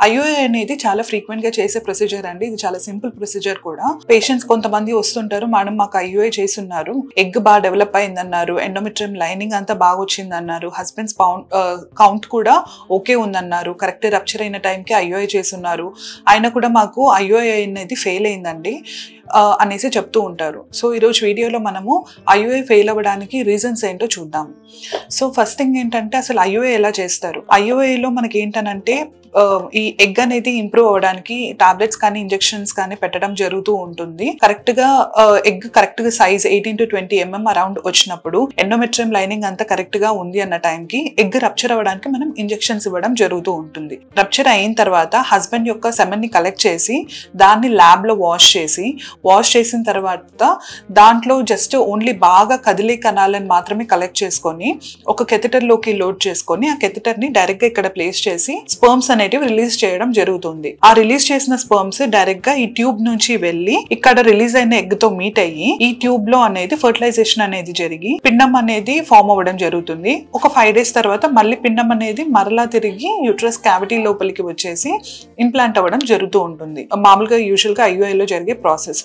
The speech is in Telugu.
ఐఓఐ అనేది చాలా ఫ్రీక్వెంట్ గా చేసే ప్రొసీజర్ అండి. ఇది చాలా సింపుల్ ప్రొసీజర్ కూడా. పేషెంట్స్ కొంతమంది వస్తుంటారు, మేడం మాకు ఐఓఐ చేస్తున్నారు, ఎగ్ బాగా డెవలప్ అయిందన్నారు, ఎండోమెట్రియం లైనింగ్ అంతా బాగా వచ్చిందన్నారు, హస్బెండ్స్ కౌంట్ కూడా ఓకే ఉందన్నారు, కరెక్ట్ రప్చర్ అయిన టైంకి ఐఓఐ చేస్తున్నారు, అయినా కూడా మాకు ఐఓఐ అనేది ఫెయిల్ అయిందండి అనేసి చెప్తూ ఉంటారు. సో ఈరోజు వీడియోలో మనము ఐఓఐ ఫెయిల్ అవ్వడానికి రీజన్స్ ఏంటో చూద్దాం. సో ఫస్ట్ థింగ్ ఏంటంటే అసలు ఐఓఐ ఎలా చేస్తారు. ఐఓఐలో మనకి ఏంటనంటే ఈ ఎగ్ అనేది ఇంప్రూవ్ అవ్వడానికి టాబ్లెట్స్ కానీ ఇంజెక్షన్స్ కానీ పెట్టడం జరుగుతూ ఉంటుంది. కరెక్ట్ గా ఎగ్ కరెక్ట్ గా సైజ్ 18 to 20 mm అరౌండ్ వచ్చినప్పుడు ఎండోమెట్రియం లైనింగ్ అంతా కరెక్ట్ గా ఉంది అన్న టైంకి ఎగ్ రప్చర్ అవ్వడానికి మనం ఇంజెక్షన్స్ ఇవ్వడం జరుగుతూ ఉంటుంది. రప్చర్ అయిన తర్వాత హస్బెండ్ యొక్క సెమెన్ ని కలెక్ట్ చేసి దాన్ని ల్యాబ్ లో వాష్ చేసిన తర్వాత దాంట్లో జస్ట్ ఓన్లీ బాగా కదిలే కణాలను మాత్రమే కలెక్ట్ చేసుకొని ఒక కెథెటర్ లోకి లోడ్ చేసుకొని ఆ కెథెటర్ ని డైరెక్ట్ గా ఇక్కడ ప్లేస్ చేసి స్పర్మ్స్ అనేటివి రిలీజ్ చేయడం జరుగుతుంది. ఆ రిలీజ్ చేసిన స్పర్మ్స్ డైరెక్ట్ గా ఈ ట్యూబ్ నుంచి వెళ్లి ఇక్కడ రిలీజ్ అయిన ఎగ్ తో మీట్ అయ్యి ఈ ట్యూబ్ లో అనేది ఫర్టిలైజేషన్ అనేది జరిగి పిండం అనేది ఫామ్ అవ్వడం జరుగుతుంది. ఒక 5 days తర్వాత మళ్ళీ పిండం అనేది మరలా తిరిగి యూట్రస్ క్యావిటీ లోపలికి వచ్చేసి ఇంప్లాంట్ అవ్వడం జరుగుతూ ఉంటుంది. మామూలుగా యూజువల్ గా ఐఓఐ లో జరిగే ప్రాసెస్.